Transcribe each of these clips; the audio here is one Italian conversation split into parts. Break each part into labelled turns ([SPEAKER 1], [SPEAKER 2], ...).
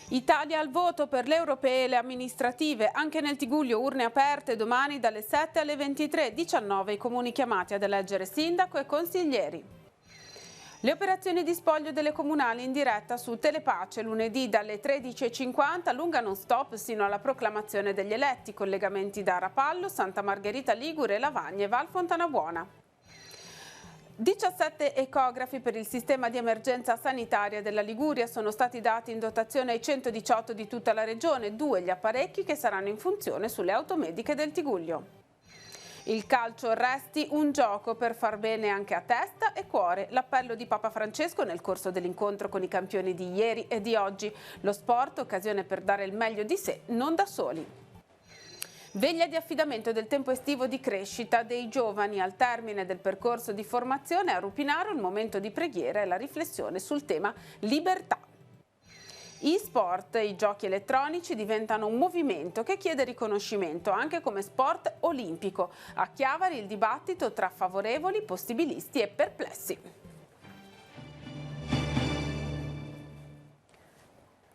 [SPEAKER 1] Italia al voto per le europee e le amministrative. Anche nel Tigullio urne aperte domani dalle 7 alle 23. 19 i comuni chiamati ad eleggere sindaco e consiglieri. Le operazioni di spoglio delle comunali in diretta su Telepace lunedì dalle 13:50, lunga non stop sino alla proclamazione degli eletti. Collegamenti da Rapallo, Santa Margherita Ligure, Lavagna e Val Fontanabuona. 17 ecografi per il sistema di emergenza sanitaria della Liguria sono stati dati in dotazione ai 118 di tutta la regione, 2 gli apparecchi che saranno in funzione sulle automediche del Tigullio. Il calcio resti un gioco per far bene anche a testa e cuore. L'appello di Papa Francesco nel corso dell'incontro con i campioni di ieri e di oggi. Lo sport, occasione per dare il meglio di sé, non da soli. Veglia di affidamento del tempo estivo di crescita dei giovani. Al termine del percorso di formazione a Rupinaro il momento di preghiera e la riflessione sul tema libertà. E-sport, i giochi elettronici diventano un movimento che chiede riconoscimento anche come sport olimpico. A Chiavari il dibattito tra favorevoli, possibilisti e perplessi.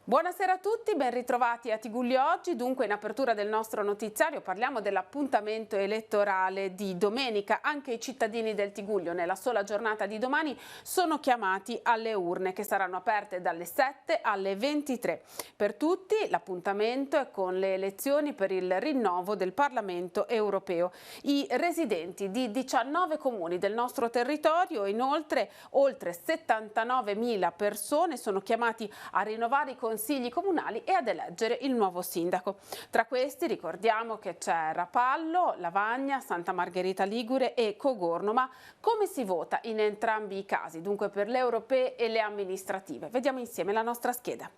[SPEAKER 1] Buonasera a tutti, ben ritrovati a Tigullio oggi. Dunque, in apertura del nostro notiziario parliamo dell'appuntamento elettorale di domenica. Anche i cittadini del Tigullio nella sola giornata di domani sono chiamati alle urne che saranno aperte dalle 7 alle 23. Per tutti l'appuntamento è con le elezioni per il rinnovo del Parlamento europeo. I residenti di 19 comuni del nostro territorio, inoltre oltre 79.000 persone, sono chiamati a rinnovare i consigli comunali e ad eleggere il nuovo sindaco. Tra questi ricordiamo che c'è Rapallo, Lavagna, Santa Margherita Ligure e Cogorno. Ma come si vota in entrambi i casi, dunque per le europee e le amministrative? Vediamo insieme la nostra scheda.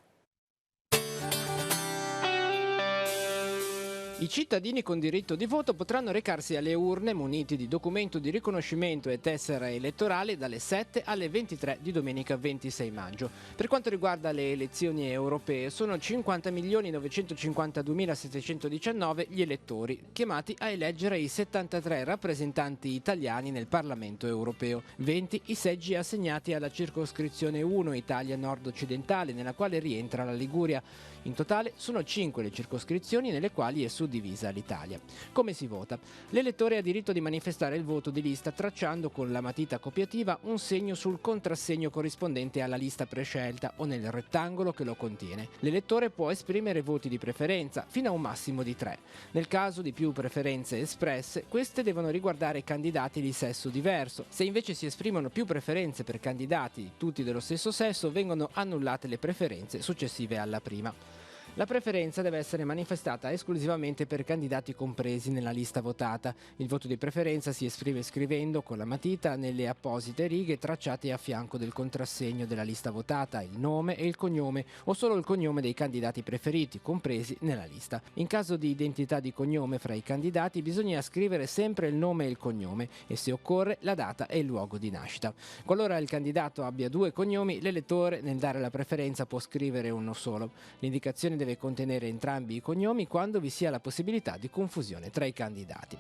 [SPEAKER 2] I cittadini con diritto di voto potranno recarsi alle urne muniti di documento di riconoscimento e tessera elettorale dalle 7 alle 23 di domenica 26 maggio. Per quanto riguarda le elezioni europee, sono 50.952.719 gli elettori chiamati a eleggere i 73 rappresentanti italiani nel Parlamento europeo, 20 i seggi assegnati alla circoscrizione 1 Italia nord-occidentale, nella quale rientra la Liguria. In totale sono 5 le circoscrizioni nelle quali è suddivisa l'Italia. Come si vota? L'elettore ha diritto di manifestare il voto di lista tracciando con la matita copiativa un segno sul contrassegno corrispondente alla lista prescelta o nel rettangolo che lo contiene. L'elettore può esprimere voti di preferenza fino a un massimo di 3. Nel caso di più preferenze espresse, queste devono riguardare candidati di sesso diverso. Se invece si esprimono più preferenze per candidati tutti dello stesso sesso, vengono annullate le preferenze successive alla prima. La preferenza deve essere manifestata esclusivamente per candidati compresi nella lista votata. Il voto di preferenza si esprime scrivendo con la matita nelle apposite righe tracciate a fianco del contrassegno della lista votata il nome e il cognome o solo il cognome dei candidati preferiti, compresi nella lista. In caso di identità di cognome fra i candidati bisogna scrivere sempre il nome e il cognome e, se occorre, la data e il luogo di nascita. Qualora il candidato abbia 2 cognomi, l'elettore nel dare la preferenza può scrivere uno solo. L'indicazione deve contenere entrambi i cognomi quando vi sia la possibilità di confusione tra i candidati.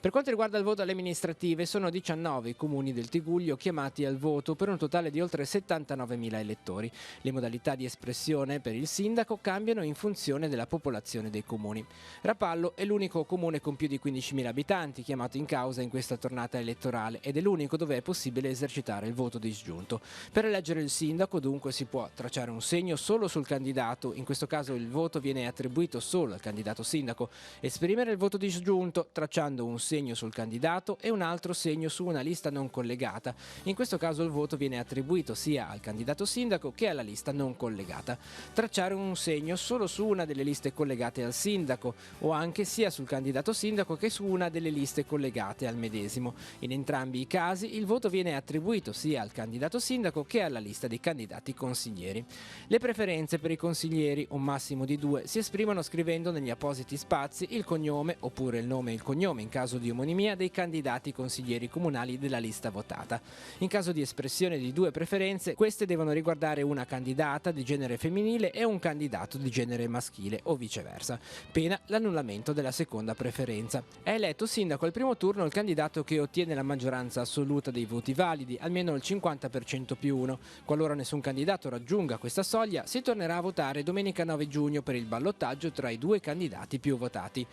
[SPEAKER 2] Per quanto riguarda il voto alle amministrative, sono 19 i comuni del Tigullio chiamati al voto per un totale di oltre 79.000 elettori. Le modalità di espressione per il sindaco cambiano in funzione della popolazione dei comuni. Rapallo è l'unico comune con più di 15.000 abitanti chiamato in causa in questa tornata elettorale ed è l'unico dove è possibile esercitare il voto disgiunto. Per eleggere il sindaco, dunque, si può tracciare un segno solo sul candidato, in questo caso il voto viene attribuito solo al candidato sindaco, esprimere il voto disgiunto tracciando un segno sul candidato e un altro segno su una lista non collegata. In questo caso il voto viene attribuito sia al candidato sindaco che alla lista non collegata. Tracciare un segno solo su una delle liste collegate al sindaco o anche sia sul candidato sindaco che su una delle liste collegate al medesimo. In entrambi i casi il voto viene attribuito sia al candidato sindaco che alla lista dei candidati consiglieri. Le preferenze per i consiglieri, un massimo di 2, si esprimono scrivendo negli appositi spazi il cognome oppure il nome e il cognome in caso di omonimia dei candidati consiglieri comunali della lista votata. In caso di espressione di due preferenze, queste devono riguardare una candidata di genere femminile e un candidato di genere maschile o viceversa, pena l'annullamento della seconda preferenza. È eletto sindaco al primo turno il candidato che ottiene la maggioranza assoluta dei voti validi, almeno il 50% più uno. Qualora nessun candidato raggiunga questa soglia, si tornerà a votare domenica 9 giugno per il ballottaggio tra i due candidati più votati.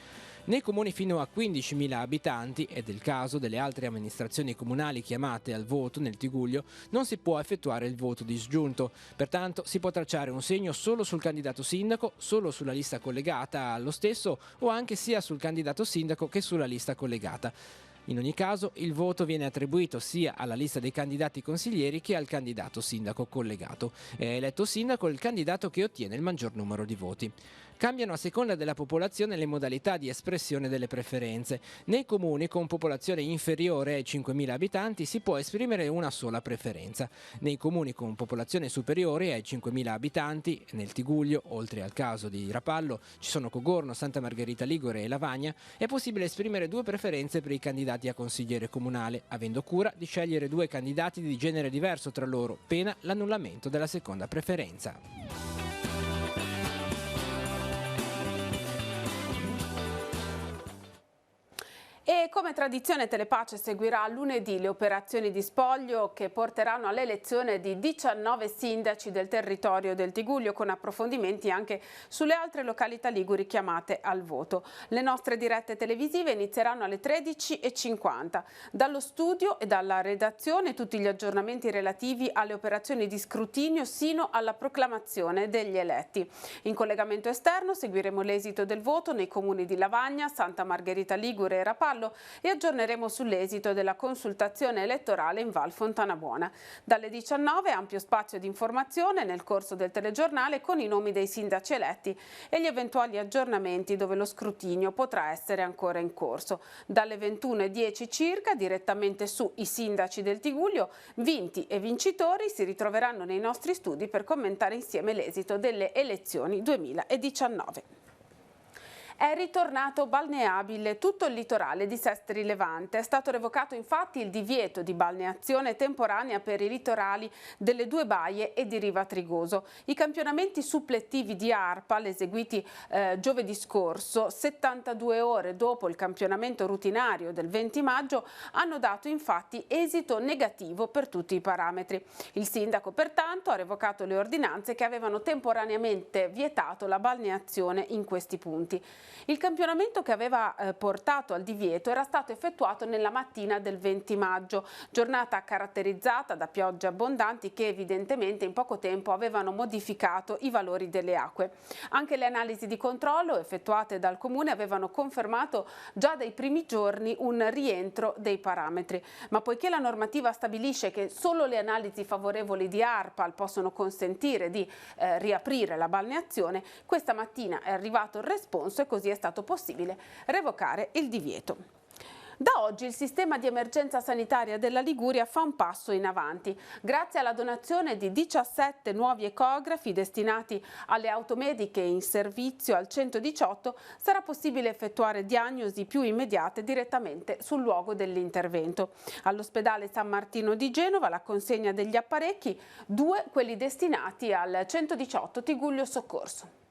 [SPEAKER 2] Nei comuni fino a 15.000 abitanti, e del caso delle altre amministrazioni comunali chiamate al voto nel Tigullio, non si può effettuare il voto disgiunto. Pertanto si può tracciare un segno solo sul candidato sindaco, solo sulla lista collegata allo stesso o anche sia sul candidato sindaco che sulla lista collegata. In ogni caso, il voto viene attribuito sia alla lista dei candidati consiglieri che al candidato sindaco collegato. È eletto sindaco il candidato che ottiene il maggior numero di voti. Cambiano a seconda della popolazione le modalità di espressione delle preferenze. Nei comuni con popolazione inferiore ai 5.000 abitanti si può esprimere una sola preferenza. Nei comuni con popolazione superiore ai 5.000 abitanti, nel Tigullio, oltre al caso di Rapallo, ci sono Cogorno, Santa Margherita Ligure e Lavagna, è possibile esprimere due preferenze per i candidati a consigliere comunale, avendo cura di scegliere due candidati di genere diverso tra loro, pena l'annullamento della seconda preferenza.
[SPEAKER 1] E come tradizione Telepace seguirà lunedì le operazioni di spoglio che porteranno all'elezione di 19 sindaci del territorio del Tigullio, con approfondimenti anche sulle altre località liguri chiamate al voto. Le nostre dirette televisive inizieranno alle 13:50. Dallo studio e dalla redazione tutti gli aggiornamenti relativi alle operazioni di scrutinio sino alla proclamazione degli eletti. In collegamento esterno seguiremo l'esito del voto nei comuni di Lavagna, Santa Margherita Ligure e Rapallo e aggiorneremo sull'esito della consultazione elettorale in Val Fontanabuona. Dalle 19 ampio spazio di informazione nel corso del telegiornale con i nomi dei sindaci eletti e gli eventuali aggiornamenti dove lo scrutinio potrà essere ancora in corso. Dalle 21:10 circa, direttamente su I sindaci del Tigullio, vinti e vincitori si ritroveranno nei nostri studi per commentare insieme l'esito delle elezioni 2019. È ritornato balneabile tutto il litorale di Sestri Levante. È stato revocato infatti il divieto di balneazione temporanea per i litorali delle due baie e di Riva Trigoso. I campionamenti supplettivi di ARPAL eseguiti giovedì scorso, 72 ore dopo il campionamento rutinario del 20 maggio, hanno dato infatti esito negativo per tutti i parametri. Il sindaco pertanto ha revocato le ordinanze che avevano temporaneamente vietato la balneazione in questi punti. Il campionamento che aveva portato al divieto era stato effettuato nella mattina del 20 maggio, giornata caratterizzata da piogge abbondanti che evidentemente in poco tempo avevano modificato i valori delle acque. Anche le analisi di controllo effettuate dal Comune avevano confermato già dai primi giorni un rientro dei parametri, ma poiché la normativa stabilisce che solo le analisi favorevoli di ARPAL possono consentire di riaprire la balneazione, questa mattina è arrivato il responso e così è stato possibile revocare il divieto. Da oggi il sistema di emergenza sanitaria della Liguria fa un passo in avanti. Grazie alla donazione di 17 nuovi ecografi destinati alle automediche in servizio al 118 sarà possibile effettuare diagnosi più immediate direttamente sul luogo dell'intervento. All'ospedale San Martino di Genova la consegna degli apparecchi, 2 quelli destinati al 118 Tigullio Soccorso.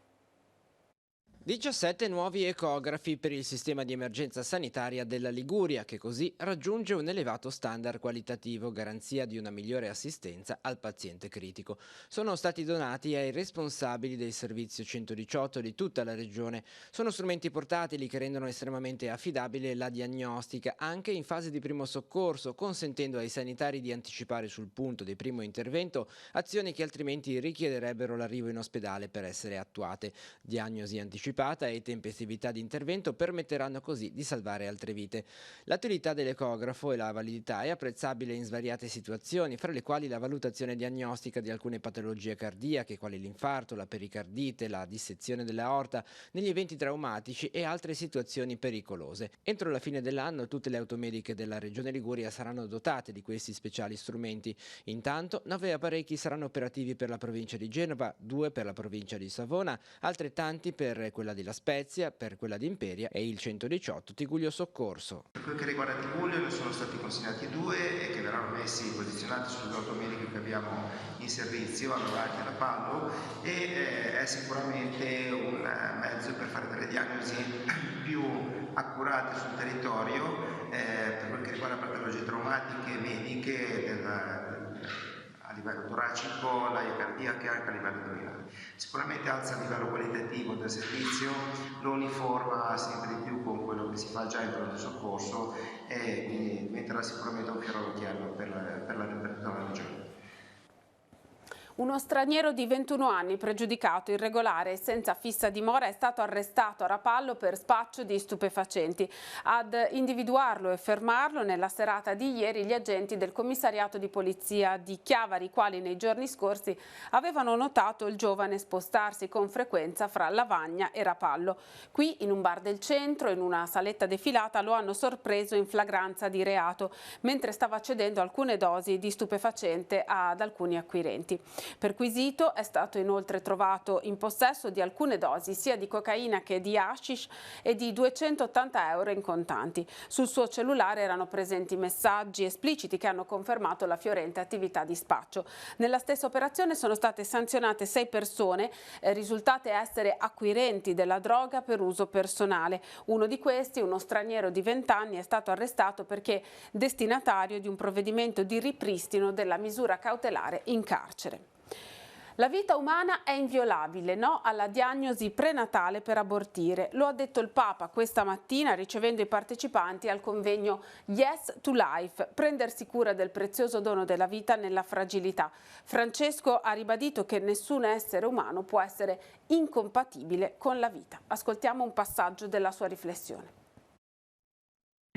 [SPEAKER 2] 17 nuovi ecografi per il sistema di emergenza sanitaria della Liguria, che così raggiunge un elevato standard qualitativo, garanzia di una migliore assistenza al paziente critico. Sono stati donati ai responsabili del servizio 118 di tutta la regione. Sono strumenti portatili che rendono estremamente affidabile la diagnostica anche in fase di primo soccorso, consentendo ai sanitari di anticipare sul punto di primo intervento azioni che altrimenti richiederebbero l'arrivo in ospedale per essere attuate. Diagnosi anticipate e tempestività di intervento permetteranno così di salvare altre vite. L'attualità dell'ecografo e la validità è apprezzabile in svariate situazioni, fra le quali la valutazione diagnostica di alcune patologie cardiache, quali l'infarto, la pericardite, la dissezione dell'aorta, negli eventi traumatici e altre situazioni pericolose. Entro la fine dell'anno tutte le automediche della Regione Liguria saranno dotate di questi speciali strumenti. Intanto 9 apparecchi saranno operativi per la provincia di Genova, 2 per la provincia di Savona, altrettanti per quella quella di La Spezia, per quella di Imperia e il 118 Tigullio Soccorso.
[SPEAKER 3] Per quel che riguarda Tigullio ne sono stati consegnati 2 e che verranno posizionati sulle 2 automediche che abbiamo in servizio a Novara e alla Pallo, e è sicuramente un mezzo per fare delle diagnosi più accurate sul territorio per quel che riguarda patologie traumatiche mediche a livello toracico, l'aia cardiaca e anche a livello addominale. Sicuramente alza il livello qualitativo del servizio, lo uniforma sempre di più con quello che si fa già in pronto soccorso e quindi metterà sicuramente un fiore all'occhiello per la regione.
[SPEAKER 1] Uno straniero di 21 anni, pregiudicato, irregolare e senza fissa dimora, è stato arrestato a Rapallo per spaccio di stupefacenti. Ad individuarlo e fermarlo nella serata di ieri gli agenti del commissariato di polizia di Chiavari, i quali nei giorni scorsi avevano notato il giovane spostarsi con frequenza fra Lavagna e Rapallo. Qui, in un bar del centro, in una saletta defilata, lo hanno sorpreso in flagranza di reato, mentre stava cedendo alcune dosi di stupefacente ad alcuni acquirenti. Perquisito è stato inoltre trovato in possesso di alcune dosi sia di cocaina che di hashish e di 280 euro in contanti. Sul suo cellulare erano presenti messaggi espliciti che hanno confermato la fiorente attività di spaccio. Nella stessa operazione sono state sanzionate 6 persone risultate essere acquirenti della droga per uso personale. Uno di questi, uno straniero di 20 anni, è stato arrestato perché destinatario di un provvedimento di ripristino della misura cautelare in carcere. La vita umana è inviolabile, no alla diagnosi prenatale per abortire. Lo ha detto il Papa questa mattina ricevendo i partecipanti al convegno Yes to Life, prendersi cura del prezioso dono della vita nella fragilità. Francesco ha ribadito che nessun essere umano può essere incompatibile con la vita. Ascoltiamo un passaggio della sua riflessione.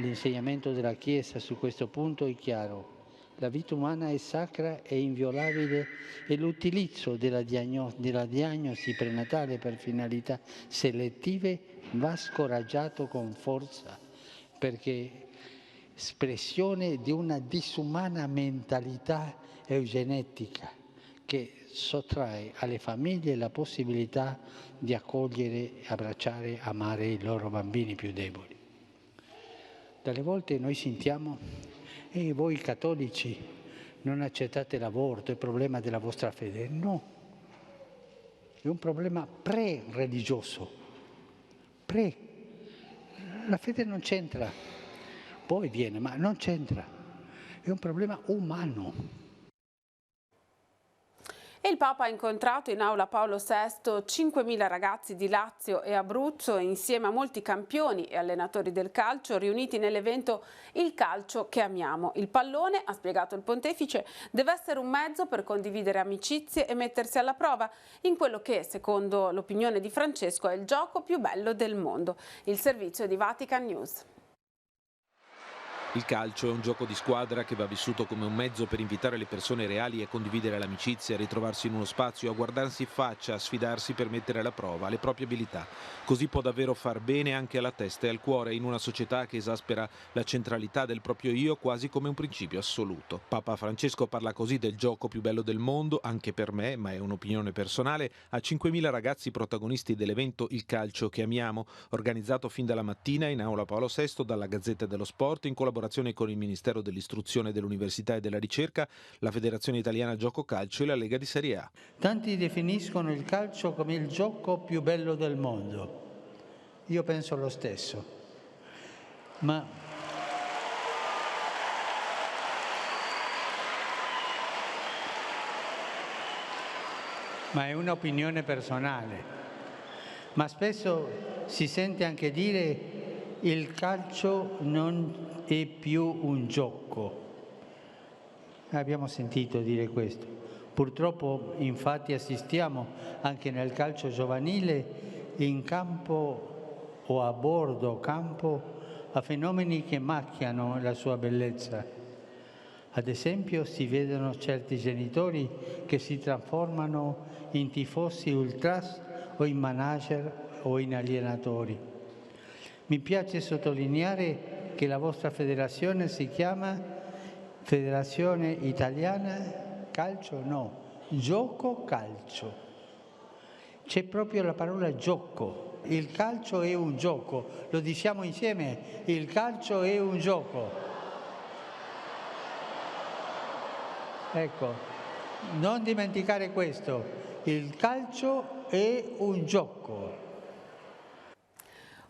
[SPEAKER 4] L'insegnamento della Chiesa su questo punto è chiaro. La vita umana è sacra e inviolabile e l'utilizzo della diagnosi prenatale per finalità selettive va scoraggiato con forza, perché espressione di una disumana mentalità eugenetica che sottrae alle famiglie la possibilità di accogliere, abbracciare, amare i loro bambini più deboli. Dalle volte noi sentiamo: e voi cattolici non accettate l'aborto, è problema della vostra fede. No, è un problema pre-religioso. La fede non c'entra, poi viene, ma non c'entra. È un problema umano.
[SPEAKER 1] E il Papa ha incontrato in aula Paolo VI 5.000 ragazzi di Lazio e Abruzzo insieme a molti campioni e allenatori del calcio riuniti nell'evento Il calcio che amiamo. Il pallone, ha spiegato il pontefice, deve essere un mezzo per condividere amicizie e mettersi alla prova in quello che, secondo l'opinione di Francesco, è il gioco più bello del mondo. Il servizio di Vatican News.
[SPEAKER 5] Il calcio è un gioco di squadra che va vissuto come un mezzo per invitare le persone reali a condividere l'amicizia, a ritrovarsi in uno spazio, a guardarsi in faccia, a sfidarsi per mettere alla prova le proprie abilità. Così può davvero far bene anche alla testa e al cuore in una società che esaspera la centralità del proprio io quasi come un principio assoluto. Papa Francesco parla così del gioco più bello del mondo, anche per me, ma è un'opinione personale, a 5.000 ragazzi protagonisti dell'evento Il calcio che amiamo, organizzato fin dalla mattina in aula Paolo VI dalla Gazzetta dello Sport in collaborazione con il Ministero dell'Istruzione, dell'Università e della Ricerca, la Federazione Italiana Gioco Calcio e la Lega di Serie A.
[SPEAKER 4] Tanti definiscono il calcio come il gioco più bello del mondo. Io penso lo stesso. Ma è un'opinione personale. Ma spesso si sente anche dire il calcio non è più un gioco. Abbiamo sentito dire questo. Purtroppo, infatti, assistiamo anche nel calcio giovanile in campo o a bordo campo a fenomeni che macchiano la sua bellezza. Ad esempio, si vedono certi genitori che si trasformano in tifosi ultras o in manager o in alienatori. Mi piace sottolineare che la vostra federazione si chiama Federazione Italiana Calcio, no, Gioco Calcio. C'è proprio la parola gioco. Il calcio è un gioco, lo diciamo insieme, il calcio è un gioco. Ecco, non dimenticare questo, il calcio è un gioco.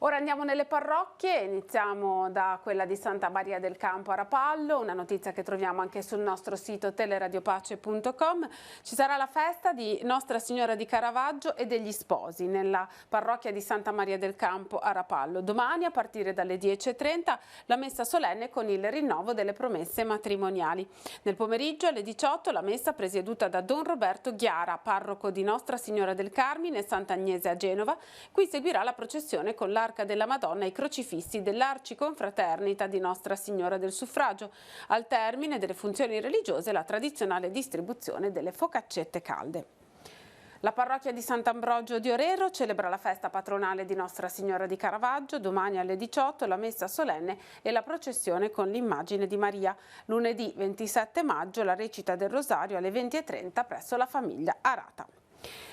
[SPEAKER 1] Ora andiamo nelle parrocchie, iniziamo da quella di Santa Maria del Campo a Rapallo, una notizia che troviamo anche sul nostro sito teleradiopace.com. Ci sarà la festa di Nostra Signora di Caravaggio e degli sposi nella parrocchia di Santa Maria del Campo a Rapallo. Domani a partire dalle 10:30 la messa solenne con il rinnovo delle promesse matrimoniali. Nel pomeriggio alle 18 la messa presieduta da Don Roberto Ghiara, parroco di Nostra Signora del Carmine e Sant'Agnese a Genova. Qui seguirà la processione con l'Arca della Madonna e i crocifissi dell'Arciconfraternita di Nostra Signora del Suffragio. Al termine delle funzioni religiose la tradizionale distribuzione delle focaccette calde. La parrocchia di Sant'Ambrogio di Orero celebra la festa patronale di Nostra Signora di Caravaggio, domani alle 18 la messa solenne e la processione con l'immagine di Maria. Lunedì 27 maggio la recita del Rosario alle 20:30 presso la famiglia Arata.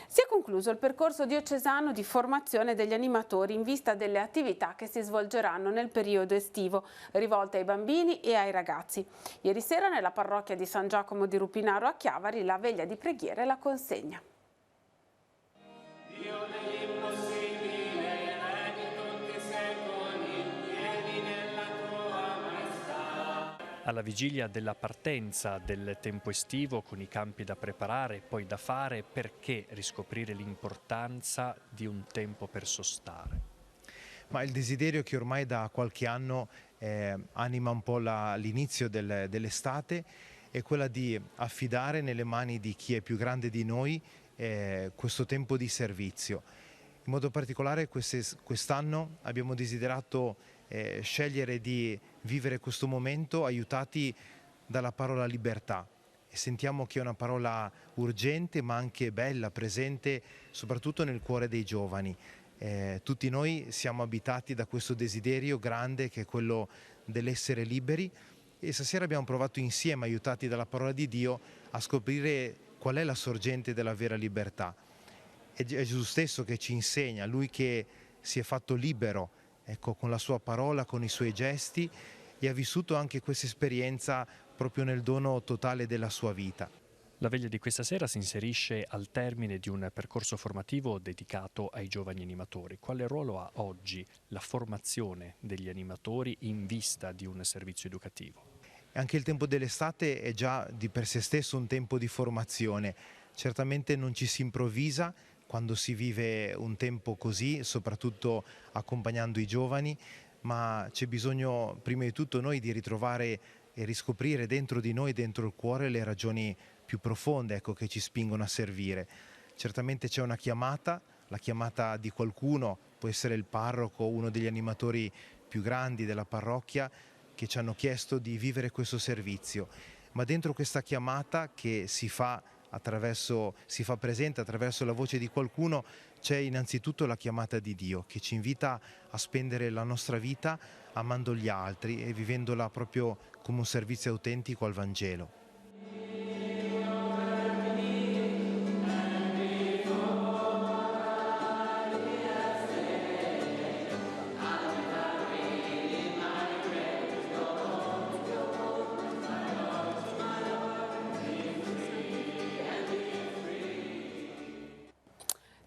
[SPEAKER 1] Si è concluso il percorso diocesano di formazione degli animatori in vista delle attività che si svolgeranno nel periodo estivo, rivolte ai bambini e ai ragazzi. Ieri sera nella parrocchia di San Giacomo di Rupinaro a Chiavari la veglia di preghiera e la consegna.
[SPEAKER 6] Alla vigilia della partenza del tempo estivo, con i campi da preparare e poi da fare, perché riscoprire l'importanza di un tempo per sostare?
[SPEAKER 7] Ma il desiderio che ormai da qualche anno anima un po' l'inizio dell'estate è quella di affidare nelle mani di chi è più grande di noi questo tempo di servizio. In modo particolare quest'anno abbiamo desiderato scegliere di vivere questo momento aiutati dalla parola libertà, e sentiamo che è una parola urgente ma anche bella, presente soprattutto nel cuore dei giovani. Tutti noi siamo abitati da questo desiderio grande che è quello dell'essere liberi, e stasera abbiamo provato insieme, aiutati dalla parola di Dio, a scoprire qual è la sorgente della vera libertà. È Gesù stesso che ci insegna, Lui che si è fatto libero, ecco, con la sua parola, con i suoi gesti, e ha vissuto anche questa esperienza proprio nel dono totale della sua vita.
[SPEAKER 6] La veglia di questa sera si inserisce al termine di un percorso formativo dedicato ai giovani animatori. Quale ruolo ha oggi la formazione degli animatori in vista di un servizio educativo?
[SPEAKER 7] Anche il tempo dell'estate è già di per sé stesso un tempo di formazione. Certamente non ci si improvvisa quando si vive un tempo così, soprattutto accompagnando i giovani, ma c'è bisogno prima di tutto noi di ritrovare e riscoprire dentro di noi, dentro il cuore, le ragioni più profonde, ecco, che ci spingono a servire. Certamente c'è una chiamata, la chiamata di qualcuno, può essere il parroco, uno degli animatori più grandi della parrocchia, che ci hanno chiesto di vivere questo servizio, ma dentro questa chiamata che si fa presente attraverso la voce di qualcuno, c'è innanzitutto la chiamata di Dio, che ci invita a spendere la nostra vita amando gli altri e vivendola proprio come un servizio autentico al Vangelo.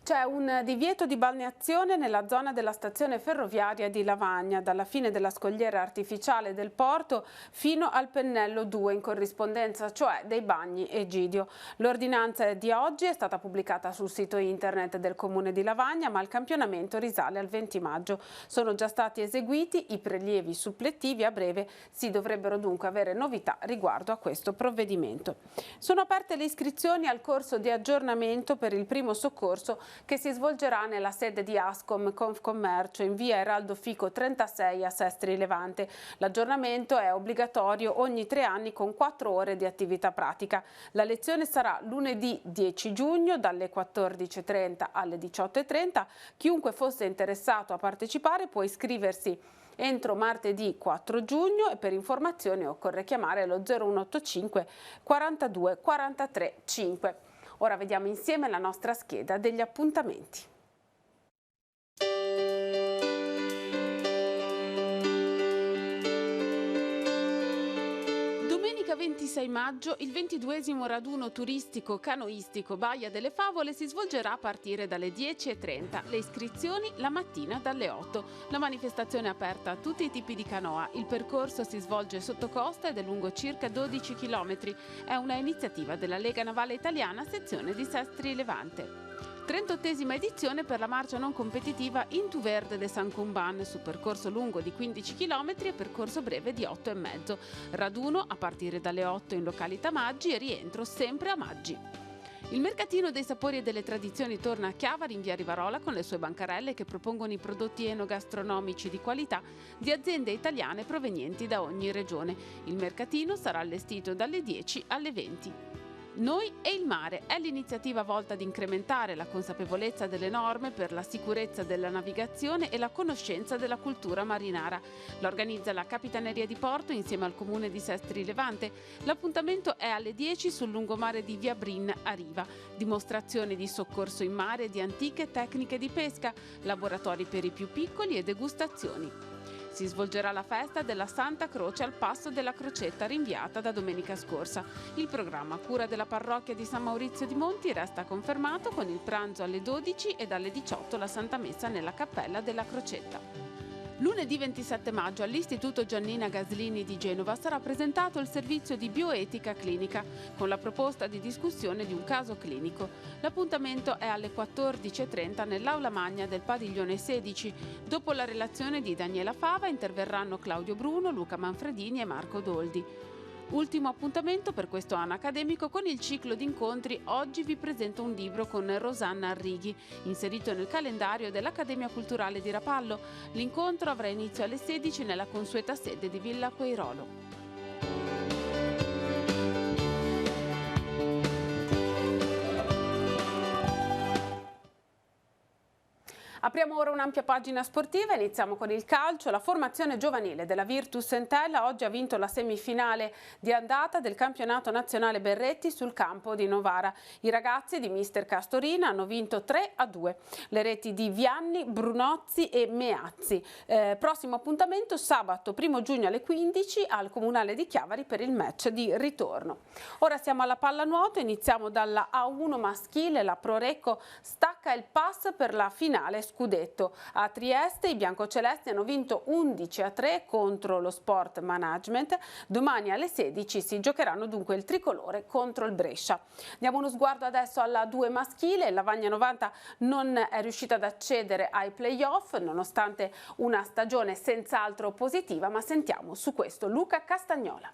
[SPEAKER 1] C'è un divieto di balneazione nella zona della stazione ferroviaria di Lavagna, dalla fine della scogliera artificiale del porto fino al Pennello 2, in corrispondenza cioè dei Bagni Egidio. L'ordinanza di oggi è stata pubblicata sul sito internet del Comune di Lavagna, ma il campionamento risale al 20 maggio. Sono già stati eseguiti i prelievi supplettivi, a breve si dovrebbero dunque avere novità riguardo a questo provvedimento. Sono aperte le iscrizioni al corso di aggiornamento per il primo soccorso che si svolgerà nella sede di Ascom Confcommercio in via Eraldo Fico 36 a Sestri Levante. L'aggiornamento è obbligatorio ogni 3 anni con 4 ore di attività pratica. La lezione sarà lunedì 10 giugno dalle 14:30 alle 18:30. Chiunque fosse interessato a partecipare può iscriversi entro martedì 4 giugno e per informazioni occorre chiamare lo 0185 42 43 5. Ora vediamo insieme la nostra scheda degli appuntamenti. 26 maggio il 22esimo raduno turistico canoistico Baia delle Favole si svolgerà a partire dalle 10:30. Le iscrizioni la mattina dalle 8. La manifestazione è aperta a tutti i tipi di canoa. Il percorso si svolge sotto costa ed è lungo circa 12 km. È una iniziativa della Lega Navale Italiana, sezione di Sestri Levante. 38esima edizione per la marcia non competitiva Into Verde de San Cumban, su percorso lungo di 15 km e percorso breve di 8,5. Raduno a partire dalle 8 in località Maggi e rientro sempre a Maggi. Il mercatino dei sapori e delle tradizioni torna a Chiavari in via Rivarola con le sue bancarelle che propongono i prodotti enogastronomici di qualità di aziende italiane provenienti da ogni regione. Il mercatino sarà allestito dalle 10 alle 20. Noi e il mare è l'iniziativa volta ad incrementare la consapevolezza delle norme per la sicurezza della navigazione e la conoscenza della cultura marinara. L'organizza la Capitaneria di Porto insieme al Comune di Sestri Levante. L'appuntamento è alle 10 sul lungomare di Via Brin a Riva. Dimostrazioni di soccorso in mare e di antiche tecniche di pesca, laboratori per i più piccoli e degustazioni. Si svolgerà la festa della Santa Croce al Passo della Crocetta, rinviata da domenica scorsa. Il programma a cura della parrocchia di San Maurizio di Monti resta confermato con il pranzo alle 12 e dalle 18 la Santa Messa nella Cappella della Crocetta. Lunedì 27 maggio all'Istituto Giannina Gaslini di Genova sarà presentato il servizio di bioetica clinica con la proposta di discussione di un caso clinico. L'appuntamento è alle 14:30 nell'aula magna del padiglione 16. Dopo la relazione di Daniela Fava interverranno Claudio Bruno, Luca Manfredini e Marco Doldi. Ultimo appuntamento per questo anno accademico con il ciclo di incontri. Oggi vi presento un libro con Rosanna Arrighi, inserito nel calendario dell'Accademia Culturale di Rapallo. L'incontro avrà inizio alle 16 nella consueta sede di Villa Queirolo. Apriamo ora un'ampia pagina sportiva, iniziamo con il calcio. La formazione giovanile della Virtus Entella oggi ha vinto la semifinale di andata del campionato nazionale Berretti sul campo di Novara. I ragazzi di mister Castorina hanno vinto 3-2. Le reti di Vianni, Brunozzi e Meazzi. Prossimo appuntamento sabato 1 giugno alle 15 al Comunale di Chiavari per il match di ritorno. Ora siamo alla pallanuoto, iniziamo dalla A1 maschile. La Prorecco stacca il pass per la finale scudetto. A Trieste i biancocelesti hanno vinto 11-3 contro lo Sport Management. Domani alle 16 si giocheranno dunque il tricolore contro il Brescia. Diamo uno sguardo adesso alla 2 maschile. La Vagna 90 non è riuscita ad accedere ai playoff nonostante una stagione senz'altro positiva, ma sentiamo su questo Luca Castagnola.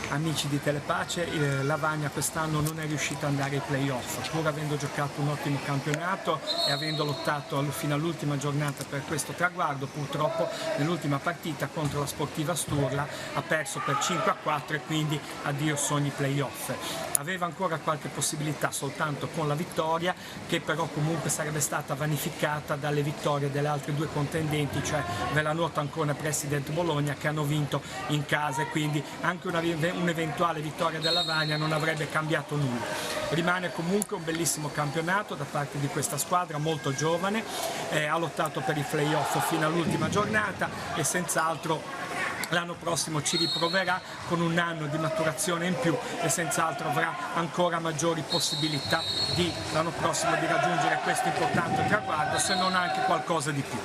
[SPEAKER 8] Amici di Telepace, la Vagna quest'anno non è riuscita ad andare ai playoff, pur avendo giocato un ottimo campionato e avendo lottato fino all'ultima giornata per questo traguardo. Purtroppo nell'ultima partita contro la Sportiva Sturla ha perso per 5-4 e quindi addio sogni playoff. Aveva ancora qualche possibilità soltanto con la vittoria, che però comunque sarebbe stata vanificata dalle vittorie delle altre due contendenti, cioè Vellanuoto Ancona e President Bologna, che hanno vinto in casa, e quindi anche un'eventuale vittoria della Vagna non avrebbe cambiato nulla. Rimane comunque un bellissimo campionato da parte di questa squadra molto giovane, ha lottato per i playoff fino all'ultima giornata e senz'altro l'anno prossimo ci riproverà con un anno di maturazione in più e senz'altro avrà ancora maggiori possibilità l'anno prossimo di raggiungere questo importante traguardo, se non anche qualcosa di più.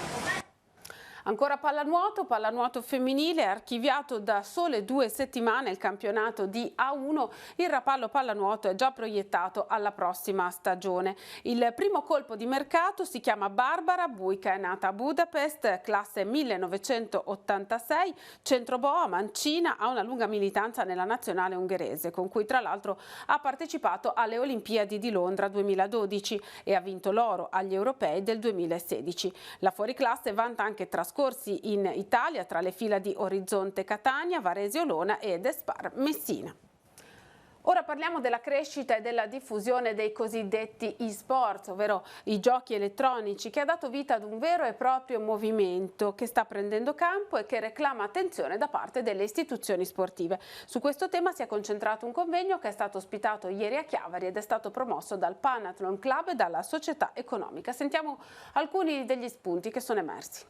[SPEAKER 1] Ancora pallanuoto femminile, archiviato da sole 2 settimane il campionato di A1, il Rapallo Pallanuoto è già proiettato alla prossima stagione. Il primo colpo di mercato si chiama Barbara Buica, è nata a Budapest, classe 1986, centroboa, mancina, ha una lunga militanza nella nazionale ungherese, con cui tra l'altro ha partecipato alle Olimpiadi di Londra 2012 e ha vinto l'oro agli europei del 2016. La fuoriclasse vanta anche trascorsi in Italia tra le fila di Orizzonte Catania, Varese Olona e Despar Messina. Ora parliamo della crescita e della diffusione dei cosiddetti e-sports, ovvero i giochi elettronici, che ha dato vita ad un vero e proprio movimento che sta prendendo campo e che reclama attenzione da parte delle istituzioni sportive. Su questo tema si è concentrato un convegno che è stato ospitato ieri a Chiavari ed è stato promosso dal Panathlon Club e dalla società economica. Sentiamo alcuni degli spunti che sono emersi.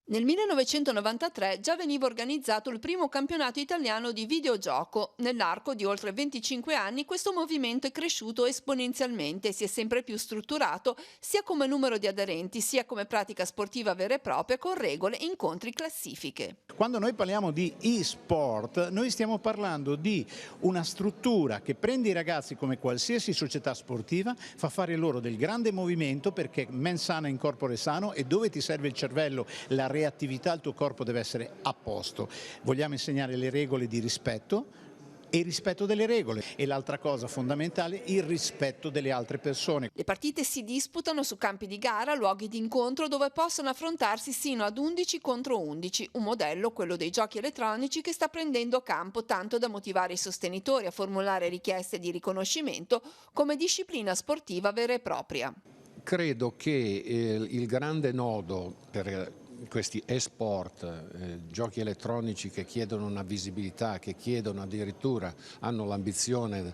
[SPEAKER 9] Nel 1993 già veniva organizzato il primo campionato italiano di videogioco. Nell'arco di oltre 25 anni questo movimento è cresciuto esponenzialmente e si è sempre più strutturato sia come numero di aderenti sia come pratica sportiva vera e propria con regole, incontri, classifiche.
[SPEAKER 10] Quando noi parliamo di e-sport, noi stiamo parlando di una struttura che prende i ragazzi come qualsiasi società sportiva, fa fare loro del grande movimento, perché mens sana in corpore sano, e dove ti serve il cervello, la reattività, il tuo corpo deve essere a posto. Vogliamo insegnare le regole di rispetto e il rispetto delle regole, e l'altra cosa fondamentale, il rispetto delle altre persone.
[SPEAKER 9] Le partite si disputano su campi di gara, luoghi di incontro dove possono affrontarsi sino ad 11 contro 11, un modello, quello dei giochi elettronici, che sta prendendo campo tanto da motivare i sostenitori a formulare richieste di riconoscimento come disciplina sportiva vera e propria.
[SPEAKER 11] Credo che il grande nodo per questi e-sport, giochi elettronici che chiedono una visibilità, che chiedono addirittura, hanno l'ambizione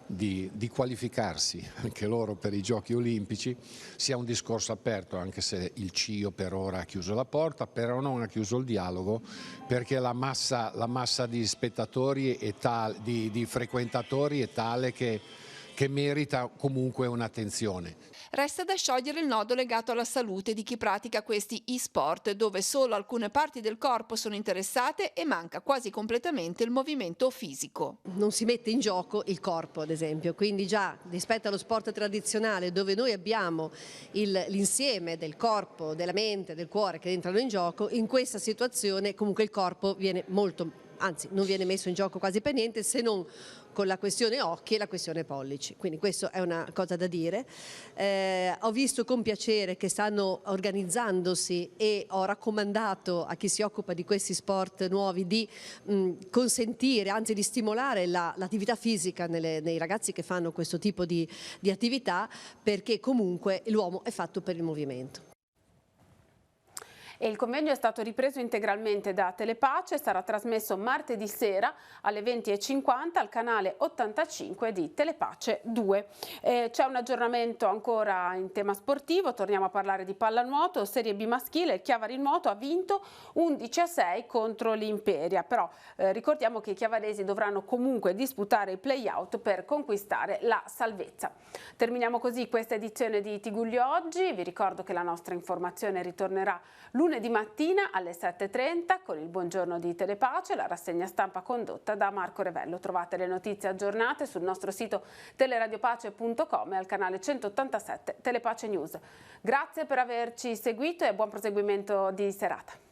[SPEAKER 11] di qualificarsi anche loro per i giochi olimpici, sia un discorso aperto, anche se il CIO per ora ha chiuso la porta, però non ha chiuso il dialogo, perché la massa di spettatori e di frequentatori è tale che merita comunque un'attenzione.
[SPEAKER 9] Resta da sciogliere il nodo legato alla salute di chi pratica questi e-sport, dove solo alcune parti del corpo sono interessate e manca quasi completamente il movimento fisico.
[SPEAKER 12] Non si mette in gioco il corpo, ad esempio, quindi già rispetto allo sport tradizionale, dove noi abbiamo l'insieme del corpo, della mente, del cuore che entrano in gioco, in questa situazione comunque il corpo viene non viene messo in gioco quasi per niente, se non con la questione occhi e la questione pollici, quindi questo è una cosa da dire. Ho visto con piacere che stanno organizzandosi e ho raccomandato a chi si occupa di questi sport nuovi di consentire, anzi di stimolare l'attività fisica nei ragazzi che fanno questo tipo di attività, perché comunque l'uomo è fatto per il movimento.
[SPEAKER 1] E il convegno è stato ripreso integralmente da Telepace e sarà trasmesso martedì sera alle 20:50 al canale 85 di Telepace 2. C'è un aggiornamento ancora in tema sportivo, torniamo a parlare di pallanuoto, Serie B maschile, il Chiavari Nuoto ha vinto 11-6 contro l'Imperia, però ricordiamo che i chiavaresi dovranno comunque disputare i play-out per conquistare la salvezza. Terminiamo così questa edizione di Tigullio Oggi, vi ricordo che la nostra informazione ritornerà lunedì mattina alle 7:30 con il buongiorno di Telepace, la rassegna stampa condotta da Marco Revello. Trovate le notizie aggiornate sul nostro sito teleradiopace.com e al canale 187 Telepace News. Grazie per averci seguito e buon proseguimento di serata.